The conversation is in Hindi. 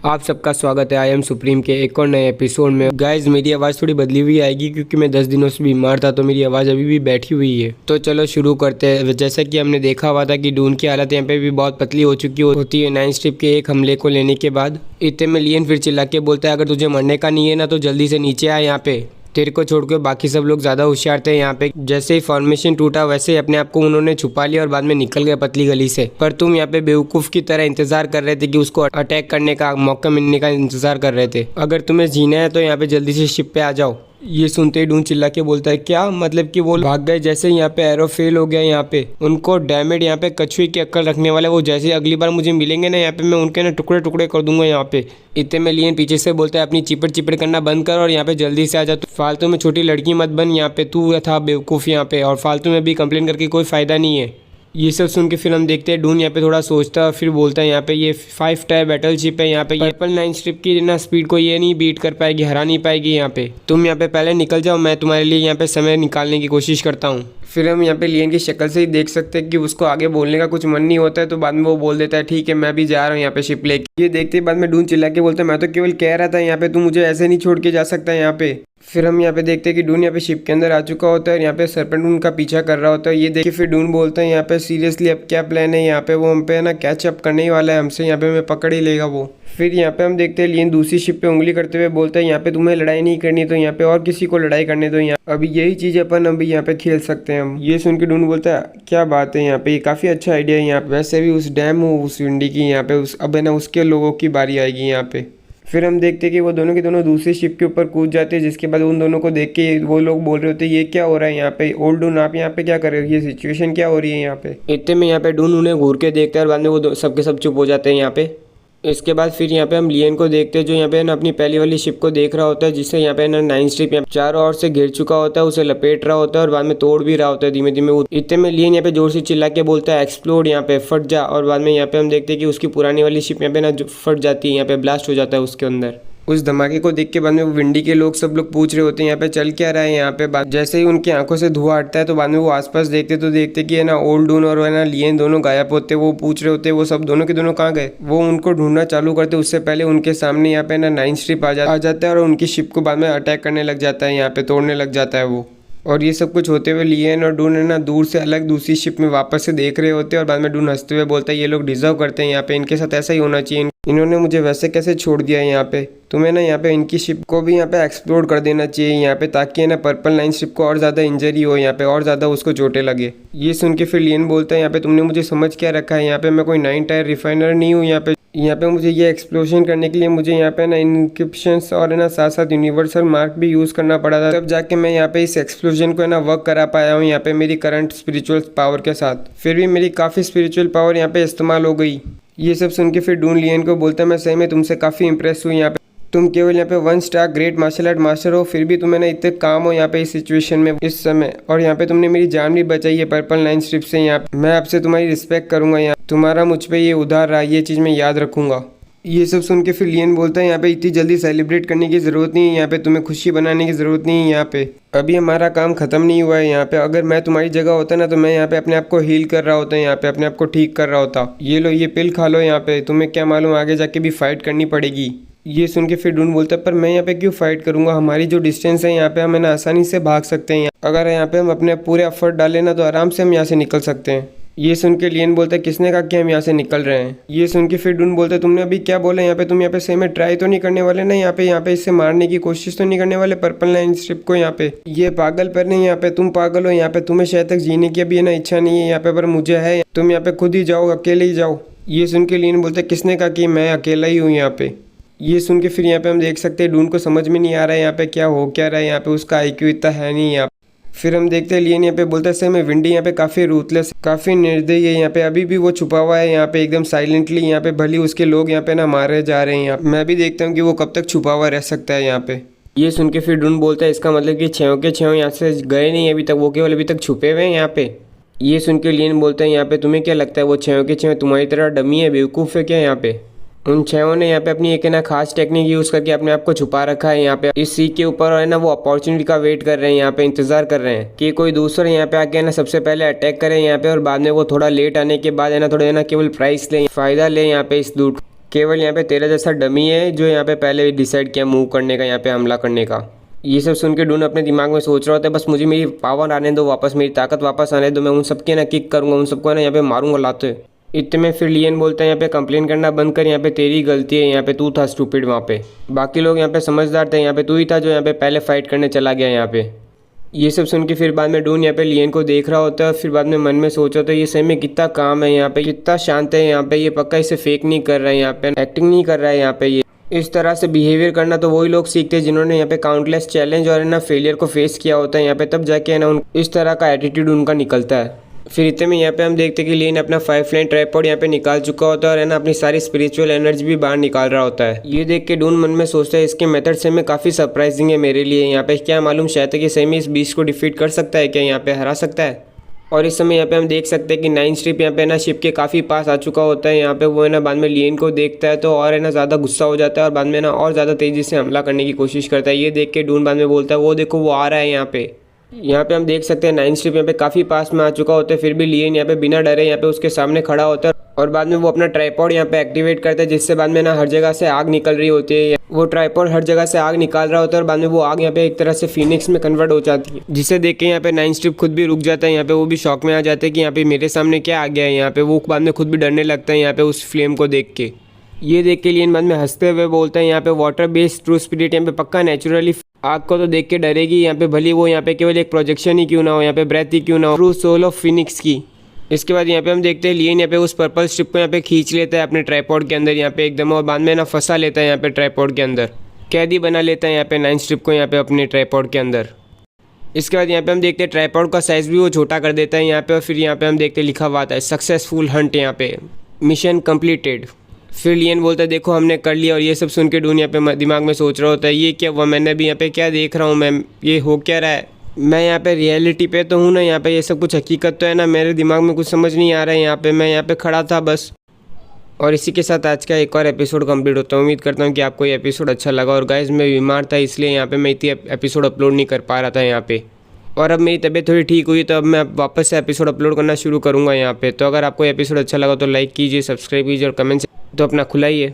आप सबका स्वागत है आई एम सुप्रीम के एक और नए एपिसोड में। गाइज मेरी आवाज़ थोड़ी बदली हुई आएगी क्योंकि मैं 10 दिनों से बीमार था, तो मेरी आवाज़ अभी भी बैठी हुई है। तो चलो शुरू करते हैं। जैसा कि हमने देखा हुआ था कि डून की हालत यहाँ पे भी बहुत पतली हो चुकी होती है 9 स्ट्रिप के एक हमले को लेने के बाद। इतने में लियन फिर चिल्ला के बोलता है, अगर तुझे मरने का नहीं है ना तो जल्दी से नीचे आ यहाँ पे, तेरे को छोड़ के बाकी सब लोग ज़्यादा होशियार थे यहाँ पे। जैसे ही फॉर्मेशन टूटा वैसे ही अपने आप को उन्होंने छुपा लिया और बाद में निकल गए पतली गली से। पर तुम यहाँ पे बेवकूफ़ की तरह इंतजार कर रहे थे कि उसको अटैक करने का मौका मिलने का इंतजार कर रहे थे। अगर तुम्हें जीना है तो यहाँ पे जल्दी से शिप पे आ जाओ। ये सुनते ही डून चिल्ला के बोलता है, क्या मतलब कि वो भाग गए? जैसे यहाँ पे एरो फेल हो गया यहाँ पे उनको डैमेज। यहाँ पे कछुए की अक्ल रखने वाले वो जैसे अगली बार मुझे मिलेंगे ना यहाँ पे मैं उनके ना टुकड़े टुकड़े कर दूंगा यहाँ पे। इतने में लियन पीछे से बोलता है, अपनी चिपड़ चिपड़ करना बंद कर और यहाँ पे जल्दी से आ जा। फालतू में छोटी लड़की मत बन यहाँ पे, तू था बेवकूफ़ यहाँ पे, और फालतू में भी कंप्लेन करके कोई फ़ायदा नहीं है। ये सब सुन के फिर हम देखते हैं डून यहाँ पे थोड़ा सोचता है, फिर बोलता है यहाँ पे ये 5 टायर बैटल शिप है यहाँ पे, पर्पल 9 स्ट्रिप की ना स्पीड को ये नहीं बीट कर पाएगी, हरा नहीं पाएगी यहाँ पे। तुम यहाँ पे पहले निकल जाओ, मैं तुम्हारे लिए यहाँ पे समय निकालने की कोशिश करता हूँ। फिर हम यहाँ पे लियन की शक्ल से ही देख सकते हैं कि उसको आगे बोलने का कुछ मन नहीं होता है, तो बाद में वो बोल देता है, ठीक है मैं भी जा रहा हूँ यहाँ पे शिप लेके। ये देखते ही बाद में डून चिल्ला के बोलता है, मैं तो केवल कह रहा था यहाँ पे, तू मुझे ऐसे नहीं छोड़ के जा सकता यहाँ पे। फिर हम यहाँ पे देखते हैं कि डून यहाँ पे शिप के अंदर आ चुका होता है और यहाँ पे सरपेंट उनका पीछा कर रहा होता है। ये देख के फिर डून बोलता है यहाँ पे, सीरियसली अब क्या प्लान है यहाँ पे? वो हम पे ना कैच अप करने ही वाला है हमसे, यहाँ पे मैं पकड़ ही लेगा वो। फिर यहाँ पे हम देखते हैं लियन दूसरी शिप पे उंगली करते हुए बोलता है, यहाँ पे तुम्हें लड़ाई नहीं करनी तो यहाँ पे और किसी को लड़ाई करने दो, यहाँ अभी यही चीज़ अपन अभी यहाँ पे खेल सकते हैं हम। ये सुन के डून बोलता है, क्या बात है यहाँ पे, ये काफ़ी अच्छा आइडिया है यहाँ पे। वैसे भी उस डैम उस विंडी की यहाँ पे अब है ना उसके लोगों की बारी आएगी यहाँ पे। फिर हम देखते हैं कि वो दोनों के दोनों दूसरी शिप के ऊपर कूद जाते हैं, जिसके बाद उन दोनों को देख के वो लोग बोल रहे होते हैं, ये क्या हो रहा है यहाँ पे? ओल्ड डून आप यहाँ पे क्या कर रहे हो? ये सिचुएशन क्या हो रही है यहाँ पे? इतने में यहाँ पे डून उन्हें घूर के देखता है और बाद में वो सबके सब चुप हो जाते हैं यहाँ पे। इसके बाद फिर यहाँ पे हम लियन को देखते हैं जो यहाँ पे ना अपनी पहली वाली शिप को देख रहा होता है, जिससे यहाँ पे ना 9 स्ट्रिप यहाँ चारों ओर से घिर चुका होता है, उसे लपेट रहा होता है और बाद में तोड़ भी रहा होता है धीमे धीमे। इतने में लियन यहाँ पे जोर से चिल्ला के बोलता है, एक्सप्लोड यहाँ पे, फट जा। और बाद में यहाँ पे हम देखते हैं कि उसकी पुरानी वाली शिप यहाँ पे ना फट जाती है, यहाँ पे ब्लास्ट हो जाता है उसके अंदर। उस धमाके को देख के बाद में वो विंडी के लोग सब लोग पूछ रहे होते हैं यहाँ पे चल क्या रहा है यहाँ पे। बाद जैसे ही उनकी आंखों से धुआं हटता है तो बाद में वो आसपास देखते तो देखते कि है ना ओल्ड डून और है ना लियन दोनों गायब होते। वो पूछ रहे होते वो सब दोनों के दोनों कहाँ गए। वो उनको ढूंढना चालू करते उससे पहले उनके सामने यहाँ पे ना 9 स्ट्रिप आ जाता है और उनकी शिप को बाद में अटैक करने लग जाता है, यहाँ पे तोड़ने लग जाता है वो। और ये सब कुछ होते हुए लियन और डून है ना दूर से अलग दूसरी शिप में वापस से देख रहे होते हैं और बाद में डून हंसते हुए बोलता है, ये लोग डिजर्व करते हैं यहाँ पे, इनके साथ ऐसा ही होना चाहिए, इन्होंने मुझे वैसे कैसे छोड़ दिया है यहाँ पे। तुम्हें ना यहाँ पे इनकी शिप को भी यहाँ पे एक्सप्लोर कर देना चाहिए यहाँ पे, ताकि है ना पर्पल 9 शिप को और ज़्यादा इंजरी हो यहाँ पे, और ज़्यादा उसको चोटें लगे। ये सुन के फिर लियन बोलता है, यहाँ पे तुमने मुझे समझ क्या रखा है यहाँ पे, मैं कोई 9 टायर रिफाइनर नहीं हूँ यहाँ पे मुझे ये एक्सप्लोजन करने के लिए मुझे यहाँ पे ना इनक्रिप्शंस और है ना साथ साथ यूनिवर्सल मार्क भी यूज़ करना पड़ा था, तब जाके मैं यहाँ पे इस एक्सप्लोजन को है ना वर्क करा पाया हूँ यहाँ पे मेरी करंट स्पिरिचुअल पावर के साथ। फिर भी मेरी काफ़ी स्पिरिचुअल पावर यहाँ पे इस्तेमाल हो गई। ये सब सुन के फिर डून लियन को बोलता है, मैं सही में तुमसे काफ़ी इंप्रेस हुई यहाँ पे, तुम केवल यहाँ पे 1 star great martial art master हो, फिर भी तुम्हें ना इतने काम हो यहाँ पे इस सिचुएशन में इस समय, और यहाँ पे तुमने मेरी जान भी बचाई है पर्पल 9 स्ट्रिप से। यहाँ पे मैं आपसे तुम्हारी रिस्पेक्ट करूंगा, यहाँ तुम्हारा मुझ पे ये उधार रहा, ये चीज़ मैं याद रखूंगा। ये सब सुन के फिर लियन बोलता है, यहाँ पे इतनी जल्दी सेलिब्रेट करने की ज़रूरत नहीं है, यहाँ पे तुम्हें खुशी बनाने की ज़रूरत नहीं है, यहाँ पे अभी हमारा काम ख़त्म नहीं हुआ है यहाँ पे। अगर मैं तुम्हारी जगह होता ना तो मैं यहाँ पे अपने आप को हील कर रहा होता, यहाँ पे अपने आप को ठीक कर रहा होता। ये लो ये पिल खा लो यहाँ पे, तुम्हें क्या मालूम आगे जाके भी फाइट करनी पड़ेगी। ये सुन के फिर डून बोलता है, पर मैं यहाँ पे क्यों फाइट करूँगा, हमारी जो डिस्टेंस है यहाँ पे हम ना आसानी से भाग सकते हैं, अगर यहाँ पे हम अपने पूरे एफर्ट डालें ना तो आराम से हम यहाँ से निकल सकते हैं। ये सुन के लियन बोलता है, किसने कहा कि हम यहाँ से निकल रहे हैं? ये सुन के फिर डून बोलता है, तुमने अभी क्या बोला यहाँ पे, तुम यहाँ पे सही में ट्राई तो नहीं करने वाले ना यहाँ पे इससे मारने की कोशिश तो नहीं करने वाले पर्पल 9 स्ट्रिप को यहाँ पे? ये पागल पर नहीं यहाँ पे, तुम पागल हो यहाँ पे, तुम्हें शायद तक जीने की अभी है ना इच्छा नहीं है यहाँ पे, पर मुझे है, तुम यहाँ पे खुद ही जाओ, अकेले ही जाओ। ये सुन के लियन बोलता है, किसने कहा कि मैं अकेला ही हूँ यहाँ पे? ये सुन के फिर यहाँ पे हम देख सकते हैं डून को समझ में नहीं आ रहा है यहाँ पे क्या हो क्या रहा है, यहाँ पे उसका IQ इतना है नहीं यहाँ। फिर हम देखते हैं लियन यहाँ पे बोलता है, सही में विंडी यहाँ पे काफ़ी रूथलेस, काफ़ी निर्दयी है यहाँ पे, अभी भी वो छुपा हुआ है यहाँ पे एकदम साइलेंटली यहाँ पे, भली उसके लोग यहाँ पे ना मारे जा रहे हैं यहाँ। मैं भी देखता हूँ कि वो कब तक छुपा हुआ रह सकता है यहाँ पे। ये सुन के फिर डून बोलता है, इसका मतलब कि 6 के 6 यहाँ से गए नहीं अभी तक, वो केवल अभी तक छुपे हुए हैं यहाँ पे। ये सुन के लियन बोलता है, यहाँ पे तुम्हें क्या लगता है वो 6 के 6 तुम्हारी तरह डमी है, बेवकूफ़ है क्या यहाँ पे? उन 6 ने यहाँ पे अपनी एक है ना खास टेक्निक यूज़ करके अपने आप को छुपा रखा है यहाँ पे इस सी के ऊपर, और है ना वो अपॉर्चुनिटी का वेट कर रहे हैं यहाँ पे, इंतजार कर रहे हैं कि कोई दूसरा यहाँ पे आके ना सबसे पहले अटैक करे यहाँ पे, और बाद में वो थोड़ा लेट आने के बाद है ना थोड़ा है ना केवल प्राइस ले, फायदा ले यहाँ पे इस लूट। केवल यहाँ पे तेरा जैसा डमी है जो यहाँ पे पहले डिसाइड किया मूव करने का, यहाँ पे हमला करने का। ये सब सुन के डून अपने दिमाग में सोच रहा होता है बस मुझे मेरी पावर आने दो वापस, मेरी ताकत वापस आने दो, मैं उन सबके ना किक करूँगा, उन सबको ना यहाँ पे मारूंगा लाते। इतने में फिर लियन बोलता है यहाँ पे कंप्लेन करना बंद कर, यहाँ पे तेरी गलती है, यहाँ पे तू था स्टूपिड वहाँ पे। बाकी लोग यहाँ पे समझदार थे, यहाँ पे तू ही था जो यहाँ पे पहले फाइट करने चला गया यहाँ पे। ये सब सुन के फिर बाद में डून यहाँ पे लियन को देख रहा होता है, फिर बाद में मन में सोचा तो ये सही में कितना काम है यहाँ पे, कितना शांत है यहाँ पे, ये पक्का इसे फेक नहीं कर रहा है, यहाँ पे एक्टिंग नहीं कर रहा है यहाँ पे। ये इस तरह से बिहेवियर करना तो वही लोग सीखते हैं जिन्होंने यहाँ पे काउंटलेस चैलेंज और है ना फेलियर को फेस किया होता है यहाँ पे, तब जाके है ना इस तरह का एटीट्यूड उनका निकलता है। फिर इतने में यहाँ पे हम देखते हैं कि लियन अपना 5 लाइन ट्राइपॉड यहाँ पे निकाल चुका होता है और है ना अपनी सारी स्पिरिचुअल एनर्जी भी बाहर निकाल रहा होता है। ये देख के डून मन में सोचता है इसके मेथड से में काफ़ी सरप्राइजिंग है मेरे लिए, यहाँ पे क्या मालूम शायद कि सही में इस बीस्ट को डिफीट कर सकता है, क्या यहाँ पे हरा सकता है। और इस समय यहाँ पे हम देख सकते हैं कि 9 स्ट्रिप यहाँ पे ना शिप के काफ़ी पास आ चुका होता है यहाँ पे। वो है ना बाद में लियन को देखता है तो और है ना ज़्यादा गुस्सा हो जाता है और बाद में ना और ज़्यादा तेज़ी से हमला करने की कोशिश करता है। ये देख के डून बाद में बोलता है वो देखो वो आ रहा है यहाँ पे। यहाँ पे हम देख सकते हैं 9 स्ट्रिप यहाँ पे काफ़ी पास में आ चुका होता है, फिर भी लियन यहाँ पे बिना डरे यहाँ पे उसके सामने खड़ा होता है और बाद में वो अपना ट्राइपॉड यहाँ पे एक्टिवेट करता है जिससे बाद में ना हर जगह से आग निकल रही होती है। वो ट्राइपॉड हर जगह से आग निकाल रहा होता है और बाद में वो आग यहाँ पे एक तरह से फिनिक्स में कन्वर्ट हो जाती है, जिसे देख के यहाँ पे 9 स्ट्रिप खुद भी रुक जाता है यहाँ पे। वो भी शॉक में आ जाते हैं कि यहाँ पे मेरे सामने क्या आ गया है यहाँ पे। वो बाद में खुद भी डरने लगता है यहाँ पे उस फ्लेम को देख के। ये देख के लियन बाद में हंसते हुए बोलता है यहाँ पे वाटर बेस्ड ट्रू स्पिरिट यहाँ पे पक्का नेचुरली आग को तो देख के डरेगी यहाँ पे, भली वो यहाँ पे केवल एक प्रोजेक्शन ही क्यों ना हो, यहाँ पे ब्रेथ ही क्यों ना हो, ट्रू सोल ऑफ फिनिक्स की। इसके बाद यहाँ पे हम देखते हैं लियन यहाँ पे उस पर्पल स्ट्रिप को यहाँ पे खींच लेता है अपने ट्राइपॉड के अंदर यहाँ पे एकदम, और बाद में ना फंसा लेता है यहाँ पे ट्राइपॉड के अंदर, कैदी बना लेता है यहाँ पे 9 स्ट्रिप को यहाँ पे अपने ट्राइपॉड के अंदर। इसके बाद यहाँ पे हम देखते हैं ट्राइपॉड का साइज़ भी वो छोटा कर देता है यहाँ पे, और फिर यहाँ पे हम देखते हैं लिखा हुआ आता है सक्सेसफुल हंट यहाँ पे, मिशन कंप्लीटेड। फिर लियन बोलता है देखो हमने कर लिया। और ये सब सुन के डून यहाँ पे दिमाग में सोच रहा होता है ये क्या हुआ, मैंने भी यहाँ पे क्या देख रहा हूँ मैं, ये हो क्या रहा है, मैं यहाँ पे रियलिटी पे तो हूँ ना, यहाँ पे ये सब कुछ हकीकत तो है ना, मेरे दिमाग में कुछ समझ नहीं आ रहा है यहाँ पे, मैं यहाँ पे खड़ा था बस। और इसी के साथ आज का एक और एपिसोड कंप्लीट होता है। उम्मीद करता हूँ कि आपको ये एपिसोड अच्छा लगा। और गाइस मैं बीमार था इसलिए यहाँ पे मैं इतनी एपिसोड अपलोड नहीं कर पा रहा था यहाँ पे, और अब मेरी तबीयत थोड़ी ठीक हुई तो अब मैं वापस से एपिसोड अपलोड करना शुरू करूँगा यहाँ पे। तो अगर आपको एपिसोड अच्छा लगा तो लाइक कीजिए, सब्सक्राइब कीजिए और कमेंट तो अपना खुलाइए।